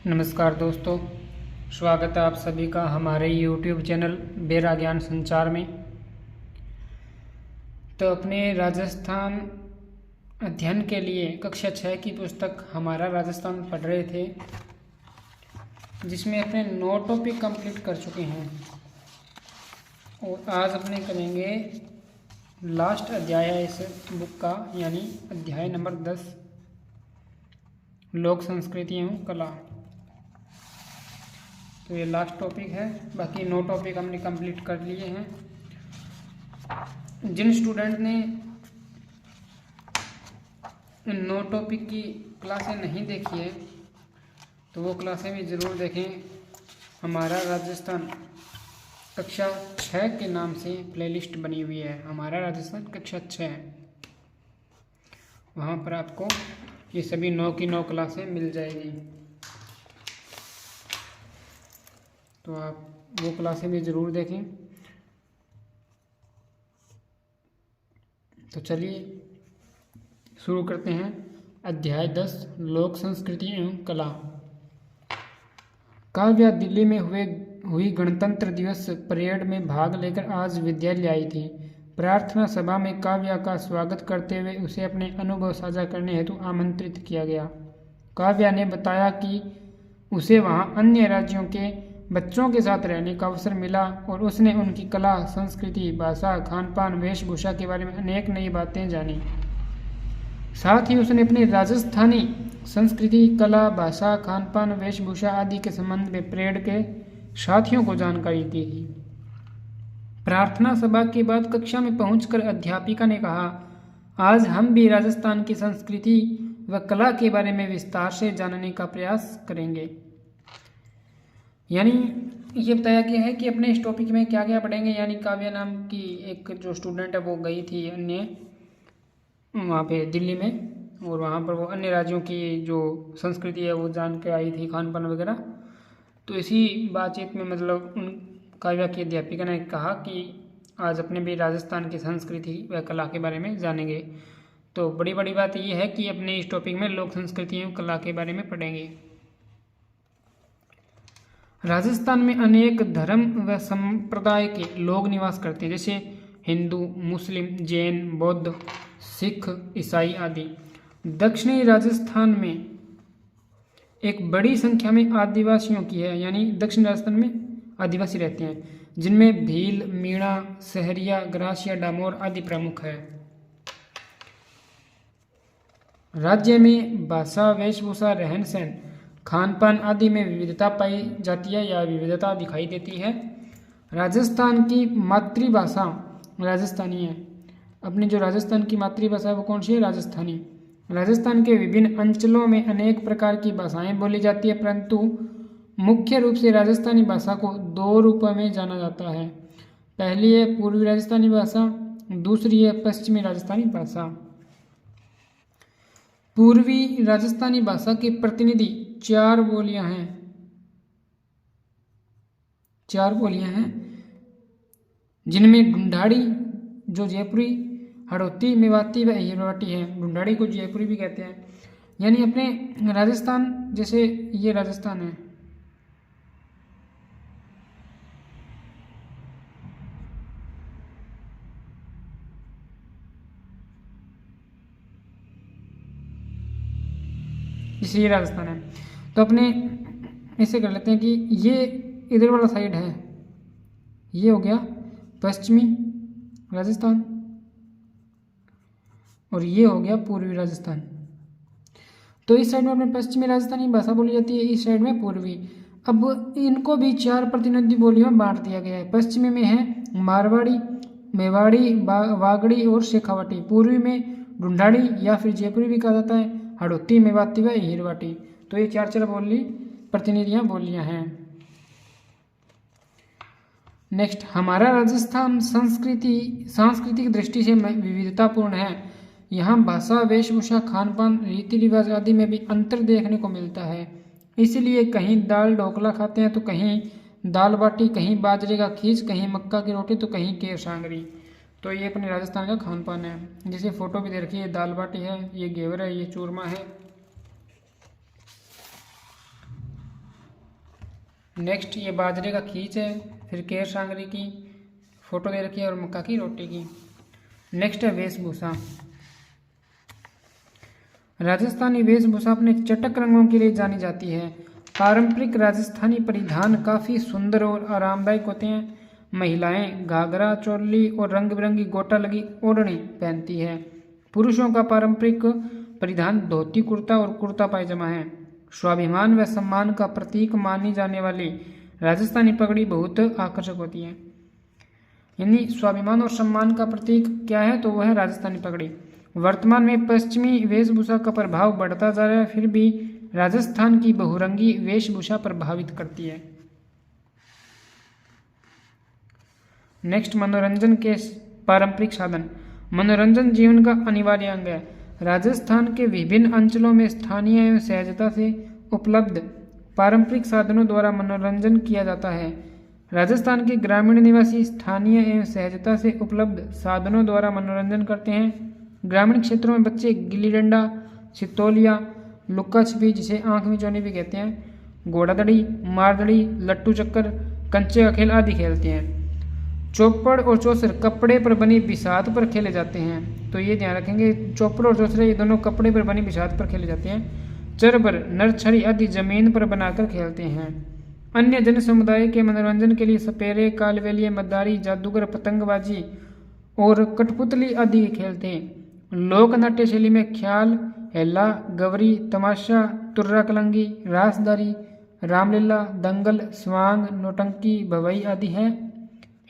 नमस्कार दोस्तों, स्वागत है आप सभी का हमारे YouTube चैनल बेरा ज्ञान संचार में। तो अपने राजस्थान अध्ययन के लिए कक्षा 6 की पुस्तक हमारा राजस्थान पढ़ रहे थे, जिसमें अपने 9 टॉपिक कंप्लीट कर चुके हैं और आज अपने करेंगे लास्ट अध्याय है इस बुक का, यानी अध्याय नंबर 10 लोक संस्कृति एवं कला। तो ये लास्ट टॉपिक है, बाकी 9 टॉपिक हमने कंप्लीट कर लिए हैं। जिन स्टूडेंट ने इन 9 टॉपिक की क्लासें नहीं देखी है तो वो क्लासें भी ज़रूर देखें। हमारा राजस्थान कक्षा 6 के नाम से प्लेलिस्ट बनी हुई है, हमारा राजस्थान कक्षा 6। वहाँ पर आपको ये सभी 9 की 9 क्लासें मिल जाएगी, तो आप वो क्लासें भी ज़रूर देखें। तो चलिए शुरू करते हैं। अध्याय 10 लोक संस्कृति एवं कला। काव्या दिल्ली में हुई गणतंत्र दिवस परेड में भाग लेकर आज विद्यालय आई थी। प्रार्थना सभा में काव्या का स्वागत करते हुए उसे अपने अनुभव साझा करने हेतु आमंत्रित किया गया। काव्या ने बताया कि उसे वहां अन्य राज्यों के बच्चों के साथ रहने का अवसर मिला और उसने उनकी कला, संस्कृति, भाषा, खान पान, वेशभूषा के बारे में अनेक नई बातें जानी। साथ ही उसने अपनी राजस्थानी संस्कृति, कला, भाषा, खान पान, वेशभूषा आदि के संबंध में परेड के साथियों को जानकारी दी। प्रार्थना सभा के बाद कक्षा में पहुंचकर अध्यापिका ने कहा, आज हम भी राजस्थान की संस्कृति व कला के बारे में विस्तार से जानने का प्रयास करेंगे। यानी ये बताया गया है कि अपने इस टॉपिक में क्या क्या पढ़ेंगे। यानी काव्या नाम की एक जो स्टूडेंट है वो गई थी अन्य वहाँ पे दिल्ली में, और वहाँ पर वो अन्य राज्यों की जो संस्कृति है वो जान के आई थी, खान पान वगैरह। तो इसी बातचीत में मतलब उन काव्या की अध्यापिका ने कहा कि आज अपने भी राजस्थान की संस्कृति व कला के बारे में जानेंगे। तो बड़ी बात ये है कि अपने इस टॉपिक में लोक संस्कृति एवं कला के बारे में पढ़ेंगे। राजस्थान में अनेक धर्म व संप्रदाय के लोग निवास करते हैं, जैसे हिंदू, मुस्लिम, जैन, बौद्ध, सिख, ईसाई आदि। दक्षिणी राजस्थान में एक बड़ी संख्या में आदिवासियों की है, यानी दक्षिण राजस्थान में आदिवासी रहते हैं, जिनमें भील, मीणा, सहरिया, ग्रासिया, डामोर आदि प्रमुख है। राज्य में भाषा, वेशभूषा, रहन सहन, खान पान आदि में विविधता पाई जाती है या विविधता दिखाई देती है। राजस्थान की मातृभाषा राजस्थानी है। अपनी जो राजस्थान की मातृभाषा है वो कौन सी है? राजस्थानी। राजस्थान के विभिन्न अंचलों में अनेक प्रकार की भाषाएं बोली जाती है, परंतु मुख्य रूप से राजस्थानी भाषा को 2 रूपों में जाना जाता है। पहली है पूर्वी राजस्थानी भाषा, दूसरी है पश्चिमी राजस्थानी भाषा। पूर्वी राजस्थानी भाषा के प्रतिनिधि 4 बोलियां हैं, जिनमें ढूंढाड़ी जो जयपुरी, हड़ौती, मेवाती व अहिरवाटी है। ढूंढाड़ी को जयपुरी भी कहते हैं। यानी अपने राजस्थान, जैसे ये राजस्थान है, इसलिए राजस्थान है। तो अपने ऐसे कर लेते हैं कि ये इधर वाला साइड है, ये हो गया पश्चिमी राजस्थान और ये हो गया पूर्वी राजस्थान। तो इस साइड में अपने पश्चिमी राजस्थानी भाषा बोली जाती है, इस साइड में पूर्वी। अब इनको भी 4 प्रतिनिधि बोलियों में बांट दिया गया है। पश्चिमी में है मारवाड़ी, मेवाड़ी, वागड़ी और शेखावाटी। पूर्वी में ढूंढाड़ी या फिर जयपुरी भी कहा जाता है, हड़ौती, मेवाती व अहिरवाटी। तो ये 4 प्रतिनिधियां बोलियां हैं। नेक्स्ट, हमारा राजस्थान सांस्कृतिक दृष्टि से विविधतापूर्ण है। यहाँ भाषा, वेशभूषा, खान पान, रीति रिवाज आदि में भी अंतर देखने को मिलता है। इसलिए कहीं दाल ढोकला खाते हैं तो कहीं दाल बाटी, कहीं बाजरे का खींच, कहीं मक्का की रोटी तो कहीं केर सांगरी। तो ये अपने राजस्थान का खान पान है। जैसे फोटो भी दे रखी है, दाल बाटी है, ये घेवर है, ये चूरमा है। नेक्स्ट ये बाजरे का खींच है, फिर केर सांगरी की फोटो दे रखी है और मक्का की रोटी की। नेक्स्ट है वेशभूषा। राजस्थानी वेशभूषा अपने चटक रंगों के लिए जानी जाती है। पारंपरिक राजस्थानी परिधान काफ़ी सुंदर और आरामदायक होते हैं। महिलाएं घाघरा चोली और रंग बिरंगी गोटा लगी ओढ़नी पहनती है। पुरुषों का पारंपरिक परिधान धोती कुर्ता और कुर्ता पायजामा है। स्वाभिमान व सम्मान का प्रतीक मानी जाने वाली राजस्थानी पगड़ी बहुत आकर्षक होती है। यानी स्वाभिमान और सम्मान का प्रतीक क्या है, तो वह है राजस्थानी पगड़ी। वर्तमान में पश्चिमी वेशभूषा का प्रभाव बढ़ता जा रहा है, फिर भी राजस्थान की बहुरंगी वेशभूषा प्रभावित करती है। नेक्स्ट, मनोरंजन के पारंपरिक साधन। मनोरंजन जीवन का अनिवार्य अंग है। राजस्थान के विभिन्न अंचलों में स्थानीय एवं सहजता से उपलब्ध पारंपरिक साधनों द्वारा मनोरंजन किया जाता है। राजस्थान के ग्रामीण निवासी स्थानीय एवं सहजता से उपलब्ध साधनों द्वारा मनोरंजन करते हैं। ग्रामीण क्षेत्रों में बच्चे गिल्ली डंडा, सितोलिया, लुक्का छिपी जिसे आंख मिचौनी भी कहते हैं, घोड़ादड़ी, मारदड़ी, लट्टू चक्कर, कंचे का खेल आदि खेलते हैं। चौपड़ और चौसर कपड़े पर बनी बिसात पर खेले जाते हैं, तो ये ध्यान रखेंगे, चौपड़ और चौसर ये दोनों कपड़े पर बनी बिसात पर खेले जाते हैं। चरबर, नरछड़ी आदि जमीन पर बनाकर खेलते हैं। अन्य जन समुदाय के मनोरंजन के लिए सपेरे, कालबेलिया, मद्दारी, जादूगर, पतंगबाजी और कठपुतली आदि खेलते हैं। लोक नाट्य शैली में ख्याल, हेला, गवरी, तमाशा, तुर्रा कलंगी, रासदारी, रामलीला, दंगल, स्वांग, नौटंकी, भवई आदि हैं।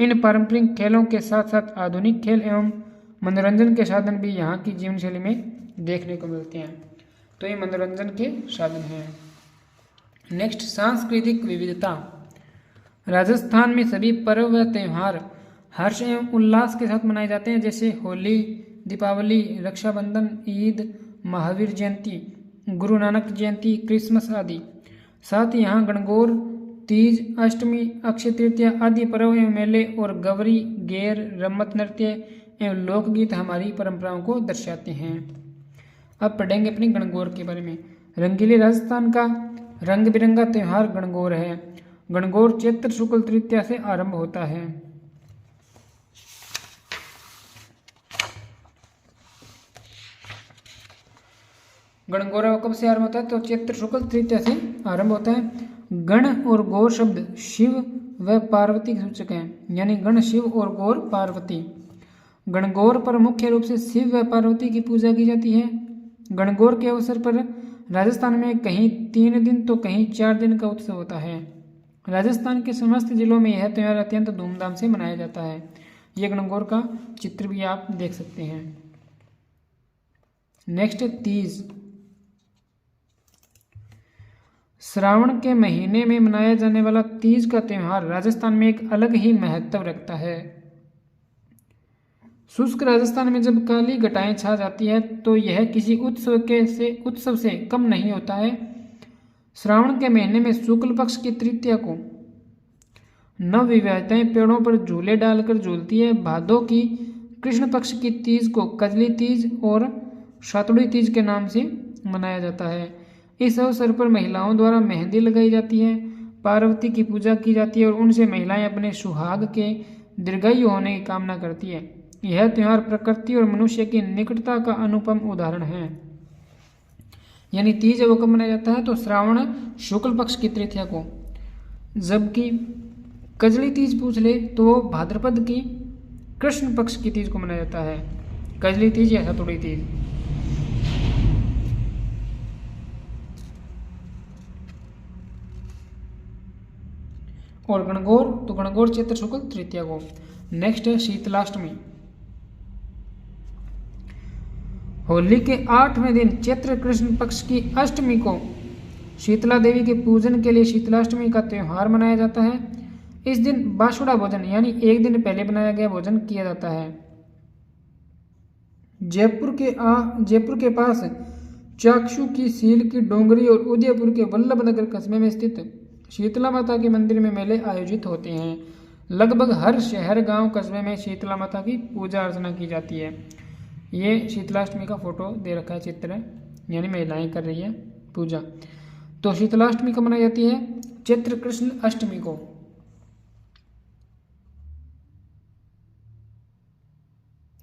इन पारंपरिक खेलों के साथ साथ आधुनिक खेल एवं मनोरंजन के साधन भी यहाँ की जीवन शैली में देखने को मिलते हैं। तो ये मनोरंजन के साधन हैं। नेक्स्ट, सांस्कृतिक विविधता। राजस्थान में सभी पर्व व त्यौहार हर्ष एवं उल्लास के साथ मनाए जाते हैं, जैसे होली, दीपावली, रक्षाबंधन, ईद, महावीर जयंती, गुरु नानक जयंती, क्रिसमस आदि। साथ ही यहाँ गणगौर, तीज, अष्टमी, अक्षय तृतीया आदि पर्व एवं मेले और गवरी, गेर, रम्मत नृत्य एवं लोकगीत हमारी परंपराओं को दर्शाते हैं। अब पढ़ेंगे अपनी गणगौर के बारे में। रंगीले राजस्थान का रंग बिरंगा त्यौहार गणगौर है। गणगौर चैत्र शुक्ल तृतीया से आरंभ होता है। गणगौर कब से आरंभ होता है, तो चैत्र शुक्ल तृतीया से आरंभ होता है। गण और गौर शब्द शिव व पार्वती के सूचक हैं, यानी गण शिव और गौर पार्वती। गणगौर पर मुख्य रूप से शिव व पार्वती की पूजा की जाती है। गणगौर के अवसर पर राजस्थान में कहीं 3 दिन तो कहीं 4 दिन का उत्सव होता है। राजस्थान के समस्त जिलों में यह त्यौहार अत्यंत धूमधाम से मनाया जाता है। यह गणगौर का चित्र भी आप देख सकते हैं। नेक्स्ट, तीज। श्रावण के महीने में मनाया जाने वाला तीज का त्यौहार राजस्थान में एक अलग ही महत्व रखता है। शुष्क राजस्थान में जब काली घटाएं छा जाती है तो यह किसी उत्सव से कम नहीं होता है। श्रावण के महीने में शुक्ल पक्ष की तृतीया को नवविवाहिताएं पेड़ों पर झूले डालकर झूलती है। भादों की कृष्ण पक्ष की तीज को कजली तीज और सातुड़ी तीज के नाम से मनाया जाता है। इस अवसर पर महिलाओं द्वारा मेहंदी लगाई जाती है, पार्वती की पूजा की जाती है और उनसे महिलाएं अपने सुहाग के दीर्घायु होने की कामना करती है। यह त्यौहार प्रकृति और मनुष्य की निकटता का अनुपम उदाहरण है। यानी तीज वो कब मनाया जाता है, तो श्रावण शुक्ल पक्ष की तृतीया को, जबकि कजली तीज पूछ ले तो भाद्रपद की कृष्ण पक्ष की तीज को मनाया जाता है, कजली तीज या सातुड़ी तीज। और गणगौर, तो गणगौर चैत्र शुक्ल तृतीया को। नेक्स्ट है शीतलाष्टमी। होली के 8वें दिन चैत्र कृष्ण पक्ष की अष्टमी को शीतला देवी के पूजन के लिए शीतलाष्टमी का त्यौहार मनाया जाता है। इस दिन बासुड़ा भोजन यानी एक दिन पहले बनाया गया भोजन किया जाता है। जयपुर के पास चाक्षु की सील की डोंगरी और उदयपुर के वल्लभनगर कस्बे में स्थित शीतला माता के मंदिर में मेले आयोजित होते हैं। लगभग हर शहर, गांव, कस्बे में शीतला माता की पूजा अर्चना की जाती है। ये शीतलाष्टमी का फोटो दे रखा है, चित्र, यानी महिलाएं कर रही है पूजा। तो शीतलाष्टमी कब मनाई जाती है, चैत्र कृष्ण अष्टमी को।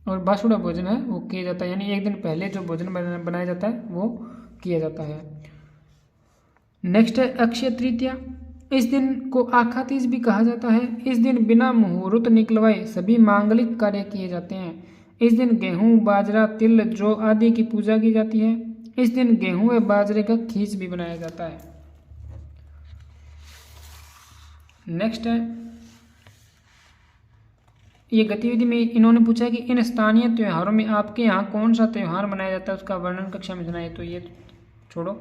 और बासुड़ा भोजन है वो किया जाता है, यानी एक दिन पहले जो भोजन बनाया जाता है वो किया जाता है। नेक्स्ट है अक्षय तृतीया। इस दिन को आखा तीज भी कहा जाता है। इस दिन बिना मुहूर्त निकलवाए सभी मांगलिक कार्य किए जाते हैं। इस दिन गेहूं, बाजरा, तिल, जौ आदि की पूजा की जाती है। इस दिन गेहूं व बाजरे का खीच भी बनाया जाता है। नेक्स्ट है ये गतिविधि में इन्होंने पूछा है कि इन स्थानीय त्योहारों में आपके यहाँ कौन सा त्यौहार मनाया जाता है, उसका वर्णन कक्षा में सुनाइए। तो ये छोड़ो।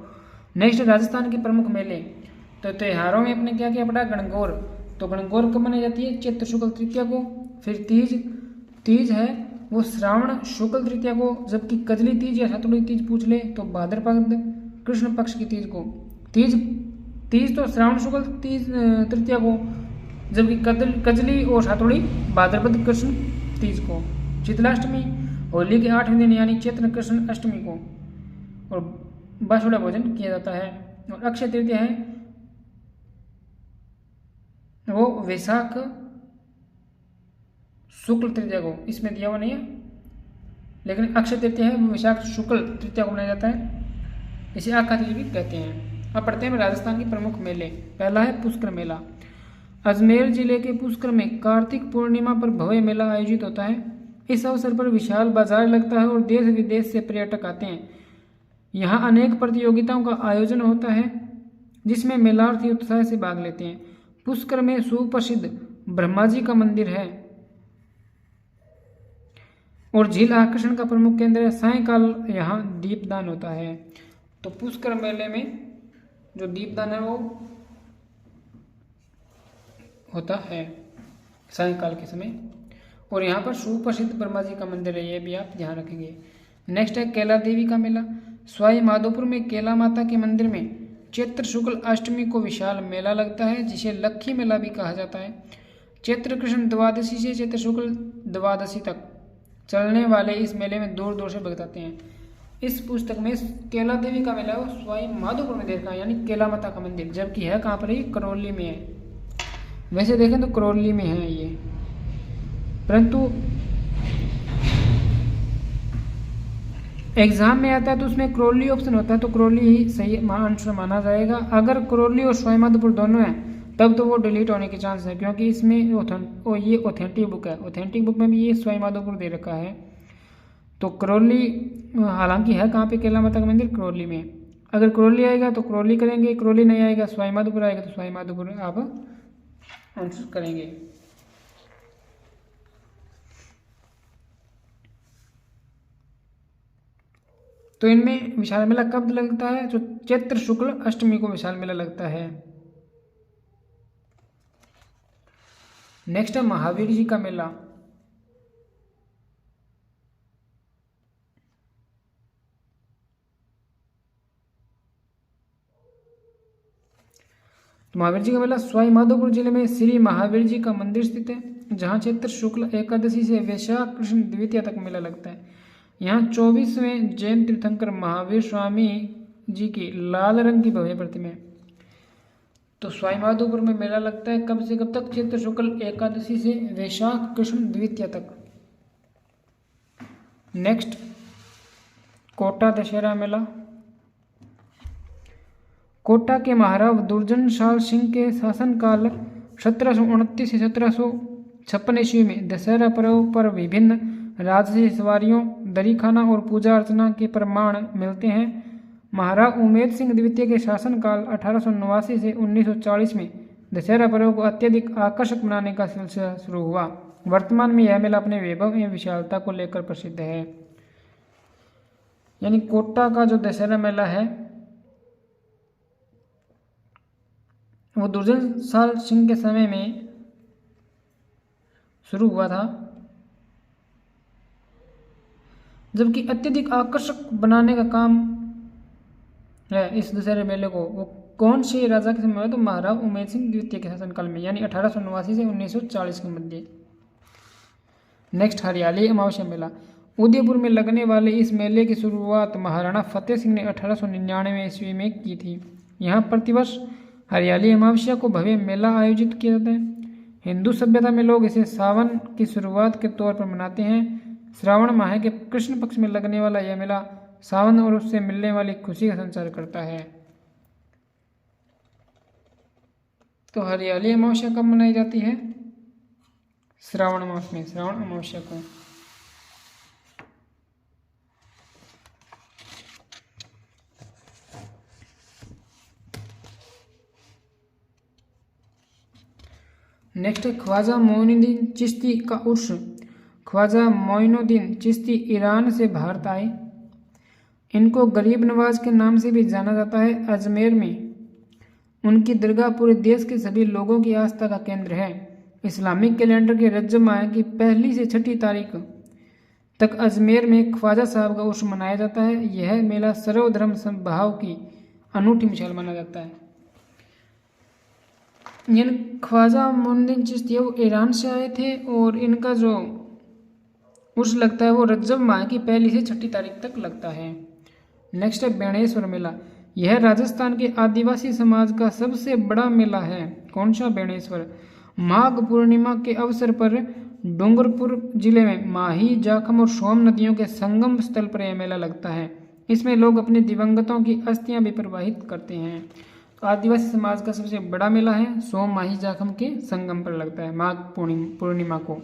नेक्स्ट राजस्थान के प्रमुख मेले। तो त्योहारों में अपने क्या क्या पड़ा, गणगौर। तो गणगौर कब मनाई जाती है, चैत्र शुक्ल तृतीया को। फिर तीज है वो श्रावण शुक्ल तृतीया को, जबकि कजली तीज या सातुड़ी तीज पूछ ले तो भाद्रपद कृष्ण पक्ष की तीज को। तीज तो श्रावण शुक्ल तृतीया को, जबकि कजली और सातुड़ी भाद्रपद कृष्ण तीज को। शीतलाष्टमी होली के 8वें दिन यानी चैत्र कृष्ण अष्टमी को। और बासुड़ा भोजन किया जाता है। और अक्षय तृतीया है वो वैशाख शुक्ल तृतीया को। इसमें दिया हुआ नहीं है, लेकिन अक्षय तृतीया है वो वैशाख शुक्ल तृतीया को मनाया जाता है। इसे आखा तीज भी कहते हैं। अब पढ़ते हैं राजस्थान के प्रमुख मेले। पहला है पुष्कर मेला। अजमेर जिले के पुष्कर में कार्तिक पूर्णिमा पर भव्य मेला आयोजित होता है। इस अवसर पर विशाल बाजार लगता है और देश विदेश से पर्यटक आते हैं। यहाँ अनेक प्रतियोगिताओं का आयोजन होता है जिसमें मेलार्थी उत्साह से भाग लेते हैं। पुष्कर में सुप्रसिद्ध ब्रह्मा जी का मंदिर है और झील आकर्षण का प्रमुख केंद्र है। सायंकाल यहाँ दीपदान होता है। तो पुष्कर मेले में जो दीपदान है वो होता है सायंकाल के समय। और यहाँ पर सुप्रसिद्ध ब्रह्मा जी का मंदिर है, ये भी आप ध्यान रखेंगे। नेक्स्ट है कैला देवी का मेला। सवाई माधोपुर में कैला माता के मंदिर में चैत्र शुक्ल अष्टमी को विशाल मेला लगता है, जिसे लक्खी मेला भी कहा जाता है। चैत्र कृष्ण द्वादशी से चैत्र शुक्ल द्वादशी तक चलने वाले इस मेले में दूर दूर से भक्त आते हैं। इस पुस्तक में कैला देवी का मेला सवाई माधोपुर में देखा, यानी कैला माता का मंदिर, जबकि है कहाँ पर, ये करौली में है। वैसे देखें तो करौली में है ये, परंतु एग्जाम में आता है तो उसमें करौली ऑप्शन होता है, तो करौली ही सही आंसर माना जाएगा। अगर करौली और सवाई माधोपुर दोनों हैं तब तो वो डिलीट होने के चांस है, क्योंकि इसमें ये ऑथेंटिक बुक है। ऑथेंटिक बुक में भी ये सवाई माधोपुर दे रखा है। तो करौली हालांकि है कहाँ पे, कैला माता का मंदिर करौली में। अगर करौली आएगा तो करौली करेंगे, करौली नहीं आएगा सवाई माधोपुर आएगा तो सवाई माधोपुर आप आंसर करेंगे। तो इनमें विशाल मेला कब लगता है, जो चैत्र शुक्ल अष्टमी को विशाल मेला लगता है। नेक्स्ट है महावीर जी का मेला। तो महावीर जी का मेला सवाई माधोपुर जिले में श्री महावीर जी का मंदिर स्थित है, जहाँ चैत्र शुक्ल एकादशी से वैशाख कृष्ण द्वितीया तक मेला लगता है। यहाँ 24वें जैन तीर्थंकर महावीर स्वामी जी की लाल रंग की भव्य प्रतिमा है। तो सवाई माधोपुर में मेला लगता है कब से कब तक, चैत्र शुक्ल एकादशी से वैशाख कृष्ण द्वितीया तक। नेक्स्ट कोटा दशहरा मेला। कोटा के महाराज दुर्जनशाल सिंह के शासनकाल 1729 से 1756 ईस्वी में दशहरा पर्व पर विभिन्न राजसी सवारियों, दरीखाना और पूजा अर्चना के प्रमाण मिलते हैं। महाराज उमेद सिंह द्वितीय के शासनकाल 1889 से 1940 में दशहरा पर्व को अत्यधिक आकर्षक बनाने का सिलसिला शुरू हुआ। वर्तमान में यह मेला अपने वैभव एवं विशालता को लेकर प्रसिद्ध है। यानी कोटा का जो दशहरा मेला है वो दुर्जनशाल सिंह के समय में शुरू हुआ था, जबकि अत्यधिक आकर्षक बनाने का काम है इस दशहरे मेले को वो कौन से राजा के समय में, तो महाराज उमेद सिंह द्वितीय के शासनकाल में, यानी 1889 से 1940 के मध्य। नेक्स्ट हरियाली अमावस्या मेला। उदयपुर में लगने वाले इस मेले की शुरुआत महाराणा फतेह सिंह ने 1899 ईस्वी में की थी। यहाँ प्रतिवर्ष हरियाली अमावस्या को भव्य मेला आयोजित किया जाता है। हिंदू सभ्यता में लोग इसे सावन की शुरुआत के तौर पर मनाते हैं। श्रावण माह के कृष्ण पक्ष में लगने वाला यह मेला सावन और उससे मिलने वाली खुशी का संचार करता है। तो हरियाली अमावस्या कब मनाई जाती है? श्रावण मास में, श्रावण अमावस्या को। नेक्स्ट है ख्वाजा मोइनुद्दीन चिश्ती का उर्स। ख्वाजा मोइनुद्दीन चिश्ती ईरान से भारत आए। इनको गरीब नवाज के नाम से भी जाना जाता है। अजमेर में उनकी दरगाह पूरे देश के सभी लोगों की आस्था का केंद्र है। इस्लामिक कैलेंडर के रजब माह की 1 से 6 तारीख तक अजमेर में ख्वाजा साहब का उर्स मनाया जाता है। यह मेला सर्वधर्म समभाव की अनूठी मिसाल माना जाता है। यानी ख्वाजा मोइनुद्दीन चिश्ती वो ईरान से आए थे और इनका जो उर्स लगता है वो रजब माह की 1 से 6 तारीख तक लगता है। नेक्स्ट है बेणेश्वर मेला। यह राजस्थान के आदिवासी समाज का सबसे बड़ा मेला है। कौन सा? बेणेश्वर। माघ पूर्णिमा के अवसर पर डूंगरपुर जिले में माही, जाखम और सोम नदियों के संगम स्थल पर यह मेला लगता है। इसमें लोग अपने दिवंगतों की अस्थियां भी प्रवाहित करते हैं। तो आदिवासी समाज का सबसे बड़ा मेला है, सोम माही जाखम के संगम पर लगता है माघ पूर्णिमा को।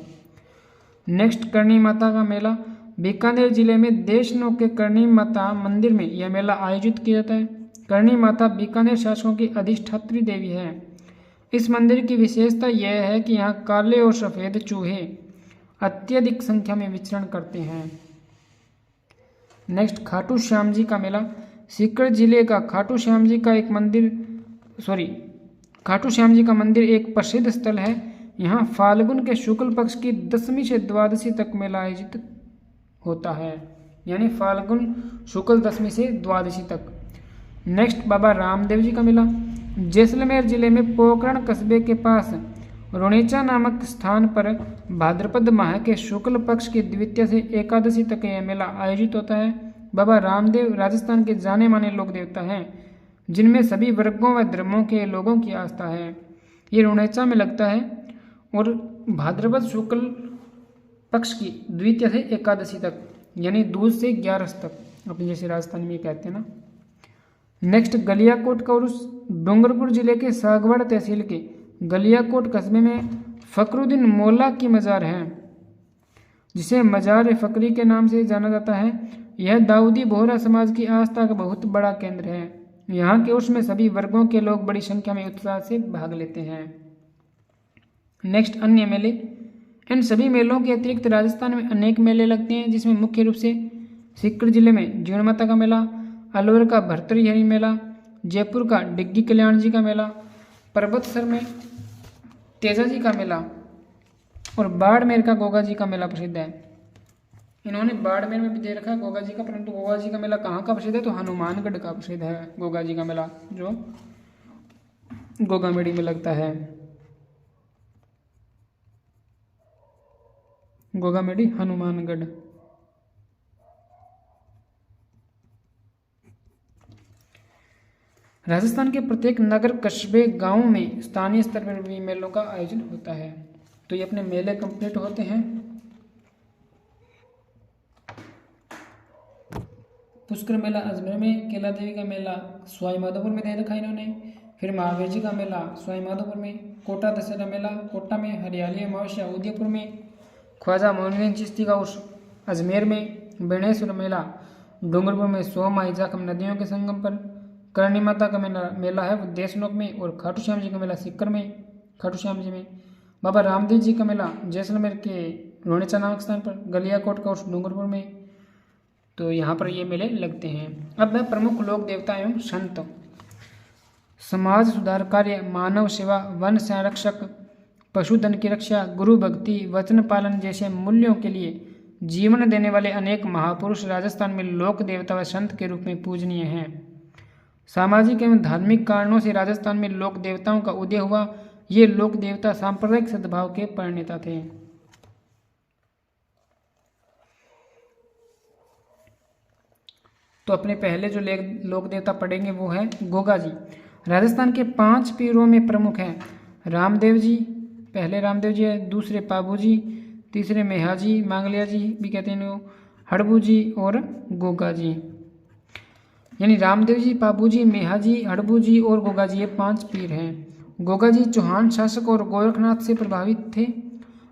नेक्स्ट करणी माता का मेला। बीकानेर जिले में देशनोक के करणी माता मंदिर में यह मेला आयोजित किया जाता है। करणी माता बीकानेर शासकों की अधिष्ठात्री देवी है। इस मंदिर की विशेषता यह है कि यहाँ काले और सफ़ेद चूहे अत्यधिक संख्या में विचरण करते हैं। नेक्स्ट खाटू श्याम जी का मेला। सीकर जिले का खाटू श्याम जी का एक प्रसिद्ध स्थल है। यहाँ फाल्गुन के शुक्ल पक्ष की 10वीं से द्वादशी तक मेला आयोजित होता है। यानी फाल्गुन शुक्ल 10वीं से द्वादशी तक। नेक्स्ट बाबा रामदेव जी का मेला। जैसलमेर जिले में पोकरण कस्बे के पास रुणेचा नामक स्थान पर भाद्रपद माह के शुक्ल पक्ष की द्वितीय से एकादशी तक यह मेला आयोजित होता है। बाबा रामदेव राजस्थान के जाने माने लोक देवता हैं, जिनमें सभी वर्गों व धर्मों के लोगों की आस्था है। ये रुणेचा में लगता है और भाद्रपद शुक्ल पक्ष की द्वितीय से एकादशी तक, यानी दूज से 11 तक, अपने जैसे राजस्थान में कहते हैं ना। नेक्स्ट गलियाकोट का उर्स। डूंगरपुर जिले के सागवाड़ा तहसील के गलियाकोट कस्बे में फकरुद्दीन मौला की मज़ार है, जिसे मज़ार फकरी के नाम से जाना जाता है। यह दाऊदी बोहरा समाज की आस्था का बहुत बड़ा केंद्र है। यहाँ के उर्स में सभी वर्गों के लोग बड़ी संख्या में उत्साह से भाग लेते हैं। नेक्स्ट अन्य मेले। इन सभी मेलों के अतिरिक्त राजस्थान में अनेक मेले लगते हैं, जिसमें मुख्य रूप से सीकर जिले में जीण माता का मेला, अलवर का भरतृहरि मेला, जयपुर का डिग्गी कल्याण जी का मेला, पर्वतसर में तेजा जी का मेला और बाड़मेर का गोगा जी का मेला प्रसिद्ध है। इन्होंने बाड़मेर में भी दे रखा है गोगा जी का, परंतु गोगा जी का मेला कहाँ का प्रसिद्ध है? तो हनुमानगढ़ का प्रसिद्ध है गोगा जी का मेला, जो गोगामेड़ी में लगता है। गोगामेड़ी हनुमानगढ़। राजस्थान के प्रत्येक नगर, कस्बे, गांव में स्थानीय स्तर पर भी मेलों का आयोजन होता है। तो ये अपने मेले कंप्लीट होते हैं। पुष्कर मेला अजमेर में, केला देवी का मेला सवाई माधोपुर में दे रखा है इन्होंने। फिर महावीर जी का मेला सवाई माधोपुर में, कोटा दशहरा मेला कोटा में, हरियाली अमावस्या उदयपुर में, ख्वाजा मोइनुद्दीन चिश्ती का उर्स अजमेर में, बेणेश्वर मेला डूंगरपुर में सोम माही जाखम नदियों के संगम पर, करणी माता का मेला है वो देशनोक में, और खाटू श्याम जी का मेला सीकर में खाटू श्याम जी में, बाबा रामदेव जी का मेला जैसलमेर के रुणेचा नामक स्थान पर, गलियाकोट का उर्स डूंगरपुर में। तो यहाँ पर ये मेले लगते हैं। अब है प्रमुख लोक देवता एवं संत। समाज सुधार कार्य, मानव सेवा, वन संरक्षक, पशुधन की रक्षा, गुरु भक्ति, वचन पालन जैसे मूल्यों के लिए जीवन देने वाले अनेक महापुरुष राजस्थान में लोक देवता व संत के रूप में पूजनीय हैं। सामाजिक एवं धार्मिक कारणों से राजस्थान में लोक देवताओं का उदय हुआ। ये लोक देवता सांप्रदायिक सद्भाव के प्रणेता थे। तो अपने पहले जो लोक देवता पढ़ेंगे वो है गोगा जी। राजस्थान के 5 पीरों में प्रमुख हैं रामदेव जी, पहले रामदेव जी है, दूसरे पाबू जी, तीसरे मेहाजी मांगलिया जी भी कहते हैं इनको, हड़बू जी और गोगा जी। यानी रामदेव जी, पाबू जी, मेहाजी, हड़बू जी और गोगा जी, ये 5 पीर हैं। गोगा जी चौहान शासक और गोरखनाथ से प्रभावित थे।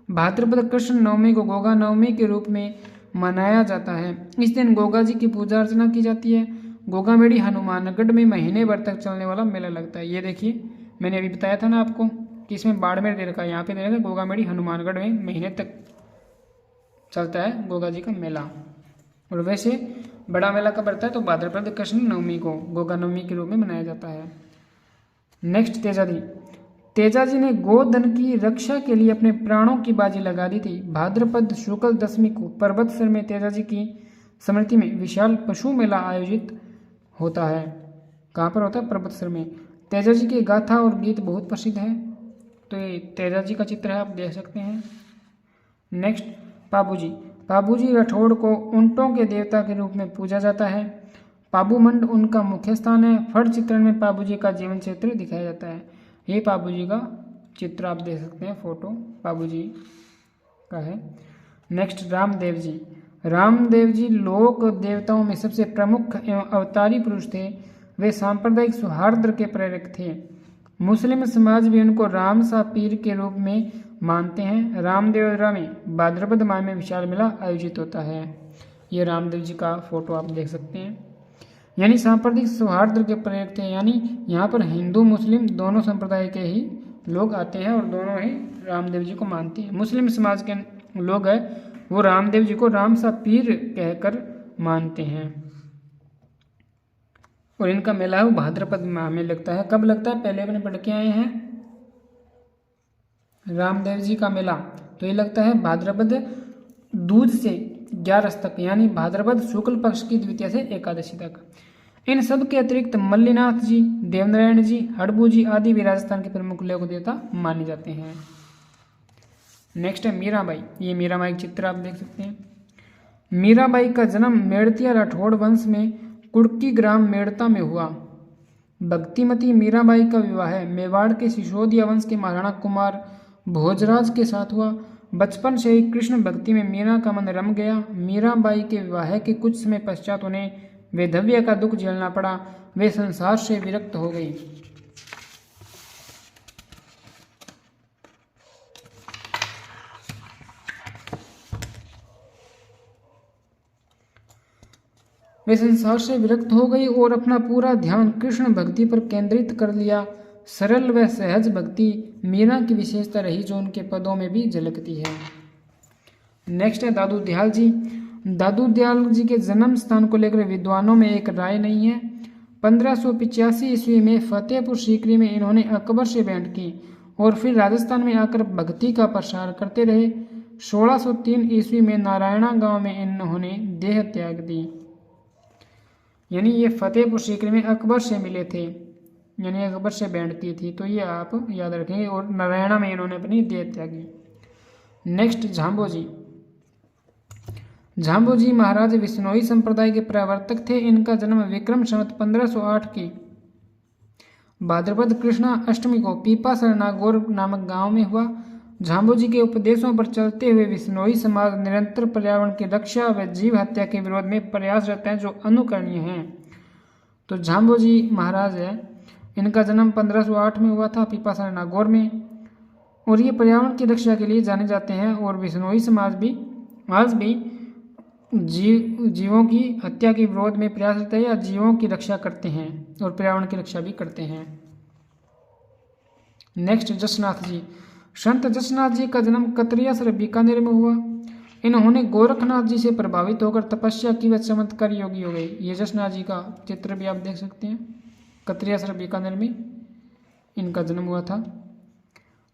भाद्रपद कृष्ण नवमी को गोगा नवमी के रूप में मनाया जाता है। इस दिन गोगा जी की पूजा अर्चना की जाती है। गोगा मेड़ी हनुमानगढ़ में महीने भर तक चलने वाला मेला लगता है। ये देखिए मैंने अभी बताया था ना आपको कि इसमें बाड़मेर दे रखा है, यहाँ पे दे रखा है गोगा मेड़ी हनुमानगढ़ में महीने तक चलता है गोगा जी का मेला। और वैसे बड़ा मेला कब पड़ता है तो भाद्रपद कृष्ण नवमी को गोगा नवमी के रूप में मनाया जाता है। नेक्स्ट तेजाजी। तेजाजी ने गोधन की रक्षा के लिए अपने प्राणों की बाजी लगा दी थी। भाद्रपद शुक्ल दशमी को पर्वतसर में तेजाजी की स्मृति में विशाल पशु मेला आयोजित होता है। कहाँ पर होता है? पर्वतसर में। तेजाजी की गाथा और गीत बहुत प्रसिद्ध है। तो ये तेजाजी का चित्र है, आप देख सकते हैं। नेक्स्ट पाबूजी। पाबूजी राठौड़ को ऊंटों के देवता के रूप में पूजा जाता है। पाबूमंड उनका मुख्य स्थान है। फट चित्रण में पाबूजी का जीवन क्षेत्र दिखाया जाता है। ये पाबूजी का चित्र आप देख सकते हैं, फोटो पाबूजी का है। नेक्स्ट रामदेव जी। रामदेव जी लोक देवताओं में सबसे प्रमुख एवं अवतारी पुरुष थे। वे सांप्रदायिक सौहार्द के प्रेरक थे। मुस्लिम समाज भी उनको राम सा पीर के रूप में मानते हैं। रामदेवरा में भाद्रपद माह में विशाल मेला आयोजित होता है। ये रामदेव जी का फोटो आप देख सकते हैं। यानी सांप्रदायिक सौहार्द के प्रेरक थे, यानी यहाँ पर हिंदू मुस्लिम दोनों संप्रदाय के ही लोग आते हैं और दोनों ही रामदेव जी को मानते हैं। मुस्लिम समाज के लोग हैं वो रामदेव जी को राम सा पीर कहकर मानते हैं। और इनका मेला है वो भाद्रपद माह में लगता है। कब लगता है? पहले अपने पढ़ के आए हैं रामदेव जी का मेला, तो ये लगता है भाद्रपद दूज से 11 तक, यानी भाद्रपद शुक्ल पक्ष की द्वितीया से एकादशी तक। इन सब के अतिरिक्त मल्लीनाथ जी, देवनारायण जी, हड़बू जी आदि भी राजस्थान के प्रमुख लोक देवता माने जाते हैं। नेक्स्ट है मीराबाई। ये मीराबाई का चित्र आप देख सकते हैं। मीराबाई का जन्म मेड़तिया राठौड़ वंश में कुड़की ग्राम मेड़ता में हुआ। भक्तिमती मीराबाई का विवाह मेवाड़ के सिसोदिया वंश के महाराणा कुमार भोजराज के साथ हुआ। बचपन से ही कृष्ण भक्ति में मीरा का मन रम गया। मीराबाई के विवाह के कुछ समय पश्चात उन्हें वैधव्य का दुख झेलना पड़ा। वे संसार से विरक्त हो गई। और अपना पूरा ध्यान कृष्ण भक्ति पर केंद्रित कर लिया। सरल व सहज भक्ति मीरा की विशेषता रही जो उनके पदों में भी झलकती है। नेक्स्ट है दादू दयाल जी। दादू दयाल जी के जन्म स्थान को लेकर विद्वानों में एक राय नहीं है। 1585 ईस्वी में फतेहपुर सीकरी में इन्होंने अकबर से भेंट की और फिर राजस्थान में आकर भक्ति का प्रसार करते रहे। 1603 ईस्वी में नारायणा गांव में इन्होंने देह त्याग दी। यानी ये फतेहपुर सीकरी में अकबर से मिले थे, यानी अकबर से भेंट की थी, तो ये आप याद रखेंगे। और नारायणा में इन्होंने अपनी देह त्यागी। नेक्स्ट झांबो जी। झांबो जी महाराज विश्नोई संप्रदाय के प्रवर्तक थे। इनका जन्म विक्रम संवत 1508 की भाद्रपद कृष्णा अष्टमी को पीपासर नागौर नामक गांव में हुआ। झांबो जी के उपदेशों पर चलते हुए विश्नोई समाज निरंतर पर्यावरण की रक्षा व जीव हत्या के विरोध में प्रयासरत हैं जो अनुकरणीय हैं। तो झांबो जी महाराज है, इनका जन्म 1508 में हुआ था पीपासर नागौर में, और ये पर्यावरण की रक्षा के लिए जाने जाते हैं। और विश्नोई समाज भी आज भी जीवों की हत्या के विरोध में प्रयासरत है या जीवों की रक्षा करते हैं और पर्यावरण की रक्षा भी करते हैं। नेक्स्ट जसनाथ जी। संत जसनाथ जी का जन्म कतरियासर बीकानेर में हुआ। इन्होंने गोरखनाथ जी से प्रभावित होकर तपस्या की व चमत्कार योगी हो गए। ये जसनाथ जी का चित्र भी आप देख सकते हैं। कतरियासर बीकानेर में इनका जन्म हुआ था।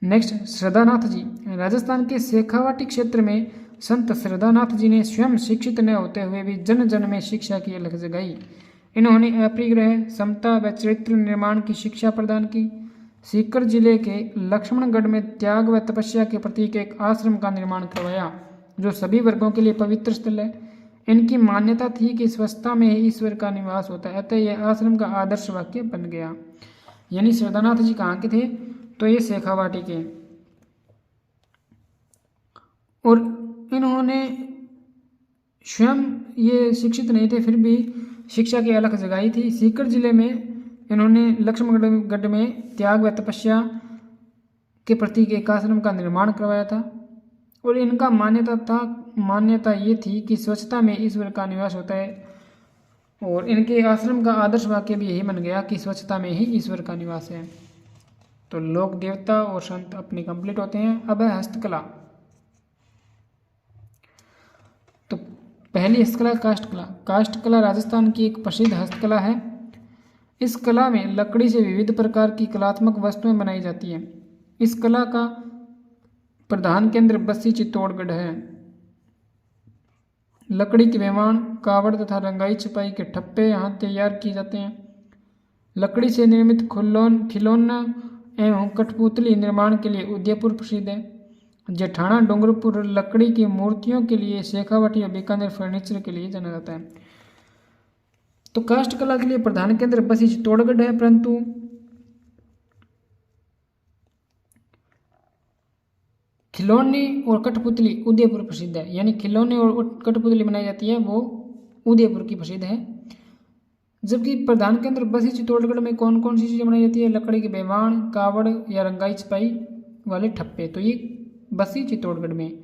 नेक्स्ट श्रद्धानाथ जी। राजस्थान के शेखावाटी क्षेत्र में संत श्रद्धानाथ जी ने स्वयं शिक्षित न होते हुए भी जन जन में शिक्षा की अलख जगाई। इन्होंने अपरिग्रह, समता व चरित्र निर्माण की शिक्षा प्रदान की। सीकर जिले के लक्ष्मणगढ़ में त्याग व तपस्या के प्रतीक एक आश्रम का निर्माण करवाया जो सभी वर्गों के लिए पवित्र स्थल है। इनकी मान्यता थी कि स्वस्थता में ही ईश्वर का निवास होता है, अतः यह आश्रम का आदर्श वाक्य बन गया। यानी श्रद्धानाथ जी कहाँ के थे, तो ये शेखावाटी के। और इन्होंने स्वयं ये शिक्षित नहीं थे, फिर भी शिक्षा की अलख जगाई थी। सीकर जिले में इन्होंने लक्ष्मणगढ़ में त्याग व तपस्या के प्रति एक आश्रम का निर्माण करवाया था। और इनका मान्यता ये थी कि स्वच्छता में ईश्वर का निवास होता है। और इनके आश्रम का आदर्श वाक्य भी यही बन गया कि स्वच्छता में ही ईश्वर का निवास है। तो लोक देवता और संत अपने कंप्लीट होते हैं। अब है हस्तकला। तो पहली हस्तकला काष्ठकला। काष्ठकला राजस्थान की एक प्रसिद्ध हस्तकला है। इस कला में लकड़ी से विविध प्रकार की कलात्मक वस्तुएं बनाई जाती हैं। इस कला का प्रधान केंद्र बस्सी चित्तौड़गढ़ है। लकड़ी के मेवाड़, कावड़ तथा रंगाई छपाई के ठप्पे यहाँ तैयार किए जाते हैं। लकड़ी से निर्मित खिलौना एवं कठपुतली निर्माण के लिए उदयपुर प्रसिद्ध है। जेठाना डूंगरपुर लकड़ी की मूर्तियों के लिए, शेखावाटी और बीकानेर फर्नीचर के लिए जाना जाता है। तो काष्ठ कला के लिए प्रधान केंद्र बस्सी चित्तौड़गढ़ है, परंतु खिलौने और कठपुतली उदयपुर प्रसिद्ध है। यानी खिलौने और कठपुतली बनाई जाती है वो उदयपुर की प्रसिद्ध है। जबकि प्रधान केंद्र बस्सी चित्तौड़गढ़ में कौन कौन सी चीज़ें बनाई जाती है, लकड़ी के मेवाड़, कावड़ या रंगाई छपाई वाले ठप्पे, तो ये बस्सी चित्तौड़गढ़ में।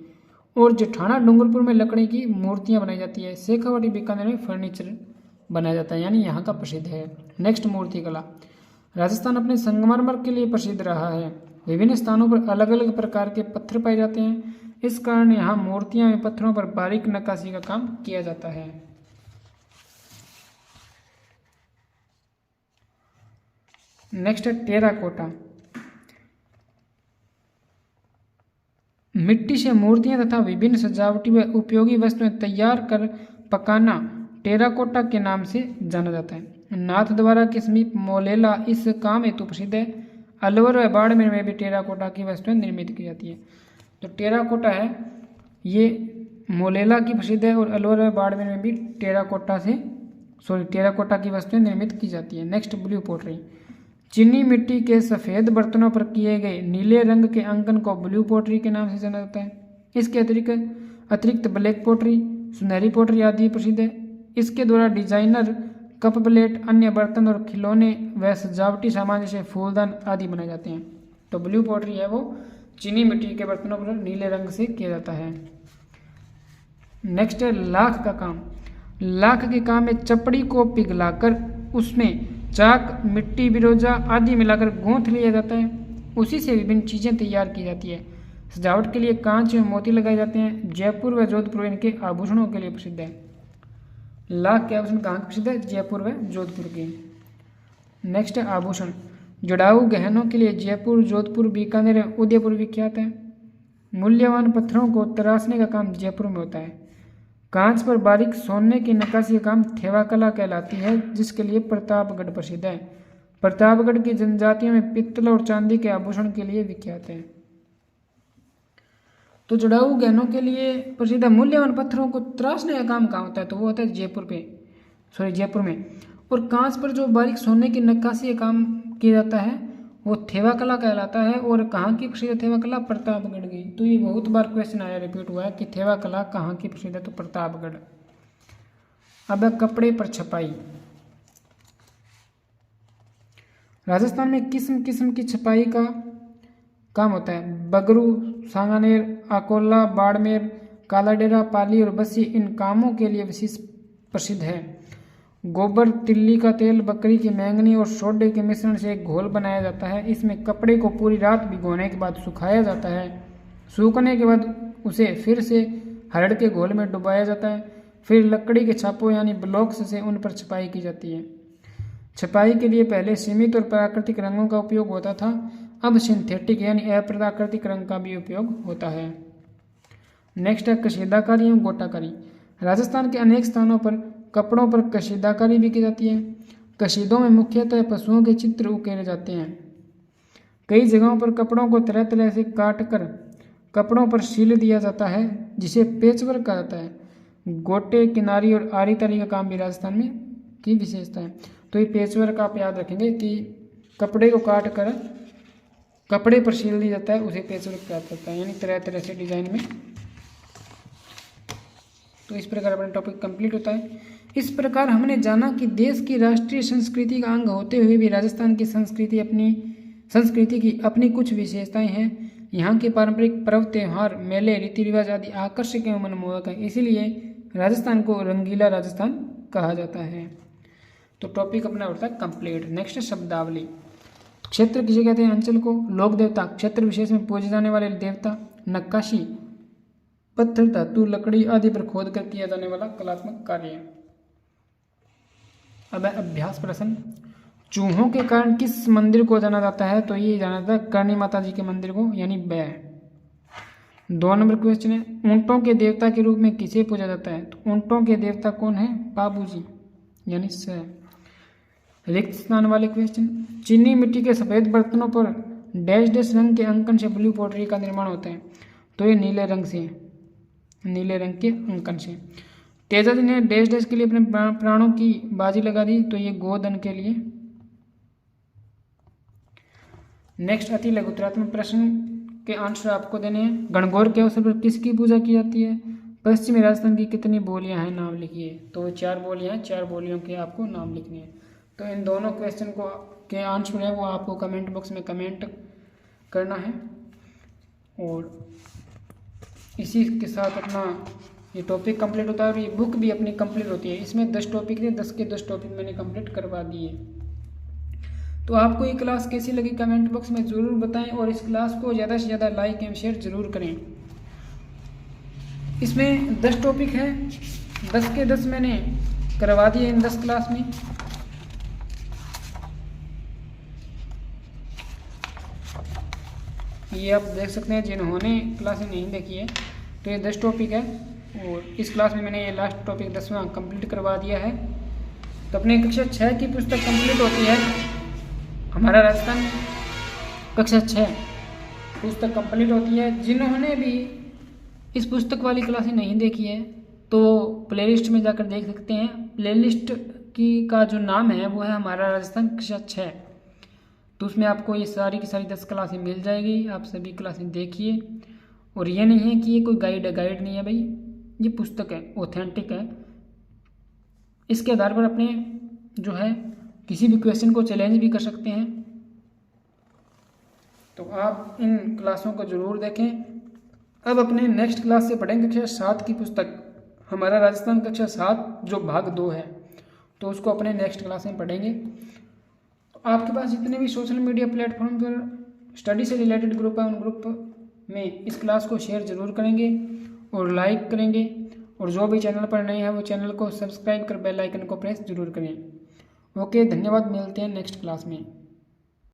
और जेठाना डूंगरपुर में लकड़ी की मूर्तियाँ बनाई जाती है। शेखावाटी बीकानेर में फर्नीचर बनाया जाता है, यानी यहाँ का प्रसिद्ध है। नेक्स्ट मूर्ति कला। राजस्थान अपने संगमरमर के लिए प्रसिद्ध रहा है। विभिन्न स्थानों पर अलग अलग प्रकार के पत्थर पाए जाते हैं। इस कारण यहाँ मूर्तियां में पत्थरों पर बारीक नक्काशी का काम किया जाता है। नेक्स्ट है टेराकोटा। मिट्टी से मूर्तियां तथा विभिन्न सजावटी व उपयोगी वस्तुएं तैयार कर पकाना टेराकोटा के नाम से जाना जाता है। नाथद्वारा के समीप मोलेला इस काम हेतु प्रसिद्ध है। अलवर व बाड़मेर में भी टेराकोटा की वस्तुएं निर्मित की जाती है। तो टेराकोटा है ये मोलेला की प्रसिद्ध है, और अलवर व बाड़मेर में भी टेराकोटा की वस्तुएं निर्मित की जाती है। नेक्स्ट ब्लू पोटरी। चीनी मिट्टी के सफ़ेद बर्तनों पर किए गए नीले रंग के अंकन को ब्लू पोटरी के नाम से जाना जाता है। इसके अतिरिक्त ब्लैक पोटरी, सुनहरी पोटरी आदि प्रसिद्ध है। इसके द्वारा डिजाइनर कप प्लेट, अन्य बर्तन और खिलौने व सजावटी सामान जैसे फूलदान आदि बनाए जाते हैं। तो ब्लू पोटरी है वो चीनी मिट्टी के बर्तनों पर नीले रंग से किया जाता है। नेक्स्ट है लाख का काम। लाख के काम में चपड़ी को पिघलाकर उसमें चाक, मिट्टी, बिरोजा आदि मिलाकर गूंथ लिया जाता है। उसी से विभिन्न चीज़ें तैयार की जाती है। सजावट के लिए कांच में मोती लगाए जाते हैं। जयपुर व जोधपुर इनके आभूषणों के लिए प्रसिद्ध है। लाख के आभूषण कहाँ प्रसिद्ध है? जयपुर व जोधपुर के। नेक्स्ट है आभूषण। जड़ाऊ गहनों के लिए जयपुर, जोधपुर, बीकानेर, उदयपुर विख्यात है। मूल्यवान पत्थरों को तराशने का काम जयपुर में होता है। कांच पर बारीक सोने की नक्काशी का काम थेवा कला कहलाती है, जिसके लिए प्रतापगढ़ प्रसिद्ध है। प्रतापगढ़ की जनजातियों में पित्तल और चांदी के आभूषण के लिए विख्यात है। तो जड़ाऊ गहनों के लिए प्रसिद्ध है। मूल्यवान पत्थरों को तराशने का काम कहाँ होता है? तो वो होता है जयपुर में। और कांच पर जो बारीक सोने की नक्काशी का काम किया जाता है वो थेवा कला कहलाता है। और कहाँ की प्रसिद्ध थेवा कला? प्रतापगढ़ की। तो ये बहुत बार क्वेश्चन आया, रिपीट हुआ है कि थेवा कला कहाँ की प्रसिद्ध है? तो प्रतापगढ़। अब है कपड़े पर छपाई। राजस्थान में किस्म किस्म की छपाई का काम होता है। बगरू, सांगानेर, अकोला, बाड़मेर, कालाडेरा, पाली और बस्सी इन कामों के लिए विशेष प्रसिद्ध है। गोबर, तिल्ली का तेल, बकरी की मैंगनी और सोडे के मिश्रण से एक घोल बनाया जाता है। इसमें कपड़े को पूरी रात भिगोने के बाद सुखाया जाता है। सूखने के बाद उसे फिर से हरड़ के घोल में डुबाया जाता है। फिर लकड़ी के छापों यानी ब्लॉक्स से उन पर छपाई की जाती है। छपाई के लिए पहले सीमित और प्राकृतिक रंगों का उपयोग होता था, अब सिंथेटिक यानी अप्राकृतिक रंग का भी उपयोग होता है। नेक्स्ट है कशीदाकारी एवं गोटाकारी। राजस्थान के अनेक स्थानों पर कपड़ों पर कशीदाकारी भी की जाती है। कशीदों में मुख्यतः पशुओं के चित्र उकेरे जाते हैं। कई जगहों पर कपड़ों को तरह तरह से काट कर कपड़ों पर सील दिया जाता है, जिसे पेचवर्क कहा जाता है। गोटे, किनारी और आरी तारी का काम भी राजस्थान में की विशेषता है। तो ये पेचवर्क आप याद रखेंगे कि कपड़े को काट कर कपड़े पर सील दिया जाता है, उसे पेचवर्क कहा जाता है, यानी तरह तरह से डिजाइन में। तो इस प्रकार अपना टॉपिक कंप्लीट होता है। इस प्रकार हमने जाना कि देश की राष्ट्रीय संस्कृति का अंग होते हुए भी राजस्थान की संस्कृति की अपनी कुछ विशेषताएं हैं। यहाँ के पारंपरिक पर्व, त्योहार, मेले, रीति रिवाज आदि आकर्षक एवं मनमोहक है, इसीलिए राजस्थान को रंगीला राजस्थान कहा जाता है। तो टॉपिक अपना होता है कंप्लीट। नेक्स्ट शब्दावली। क्षेत्र किसे कहते हैं? अंचल को। लोक देवता, क्षेत्र विशेष में पूजे जाने वाले देवता। नक्काशी, पत्थर, धातु, लकड़ी आदि पर खोद कर किया जाने वाला कलात्मक कार्य। अब अभ्यास प्रश्न। चूहों के कारण किस मंदिर को जाना जाता है? तो ये जाना जाता है करणी माता जी के मंदिर को, यानी बैह। 2 नंबर क्वेश्चन है, ऊंटों के देवता के रूप में किसे पूजा जाता है? तो ऊंटों के देवता कौन है? बाबूजी, यानी स। रिक्त स्थान वाले क्वेश्चन। चीनी मिट्टी के सफेद बर्तनों पर डैश डैश रंग के अंकन से ब्लू पॉटरी का निर्माण होता है, तो ये नीले रंग के अंकन से। तेजा जी ने डैश डैश के लिए अपने प्राणों की बाजी लगा दी, तो ये गोधन के लिए। नेक्स्ट अति लघुतरात्मक प्रश्न के आंसर आपको देने हैं। गणगौर के अवसर पर किसकी पूजा की जाती है? पश्चिमी राजस्थान की कितनी बोलियां हैं? नाम लिखिए। तो 4 बोलियां हैं, 4 बोलियों के आपको नाम लिखने हैं। तो इन दोनों क्वेश्चन को के आंसर है वो आपको कमेंट बॉक्स में कमेंट करना है। और इसी के साथ अपना ये टॉपिक कंप्लीट होता है और ये बुक भी अपनी कंप्लीट होती है। इसमें 10 टॉपिक थे, 10 के 10 टॉपिक मैंने कंप्लीट करवा दिए। तो आपको ये क्लास कैसी लगी कमेंट बॉक्स में ज़रूर बताएं और इस क्लास को ज़्यादा से ज़्यादा लाइक एवं शेयर ज़रूर करें। इसमें 10 टॉपिक है, 10 के 10 मैंने करवा दिए इन 10 क्लास में। ये आप देख सकते हैं जिन्होंने क्लासें नहीं देखी है, तो ये 10 टॉपिक है और इस क्लास में मैंने ये लास्ट टॉपिक 10वां कंप्लीट करवा दिया है। तो अपने कक्षा 6 की पुस्तक कंप्लीट होती है, हमारा राजस्थान कक्षा 6 पुस्तक कंप्लीट होती है। जिन्होंने भी इस पुस्तक वाली क्लासें नहीं देखी है तो प्लेलिस्ट में जाकर देख सकते हैं। प्लेलिस्ट का जो नाम है वो है हमारा राजस्थान कक्षा 6। तो उसमें आपको ये सारी की सारी 10 क्लासें मिल जाएगी। आप सभी क्लासें देखिए। और ये नहीं है कि ये कोई गाइड नहीं है भाई, ये पुस्तक है, ऑथेंटिक है। इसके आधार पर अपने जो है किसी भी क्वेश्चन को चैलेंज भी कर सकते हैं। तो आप इन क्लासों को ज़रूर देखें। अब अपने नेक्स्ट क्लास से पढ़ेंगे कक्षा 7 की पुस्तक, हमारा राजस्थान कक्षा 7 जो भाग 2 है, तो उसको अपने नेक्स्ट क्लास में पढ़ेंगे। तो आपके पास जितने भी सोशल मीडिया प्लेटफॉर्म पर स्टडी से रिलेटेड ग्रुप है, उन ग्रुप में इस क्लास को शेयर ज़रूर करेंगे और लाइक करेंगे। और जो भी चैनल पर नए हैं वो चैनल को सब्सक्राइब कर बेल आइकन को प्रेस ज़रूर करें। ओके, धन्यवाद। मिलते हैं नेक्स्ट क्लास में।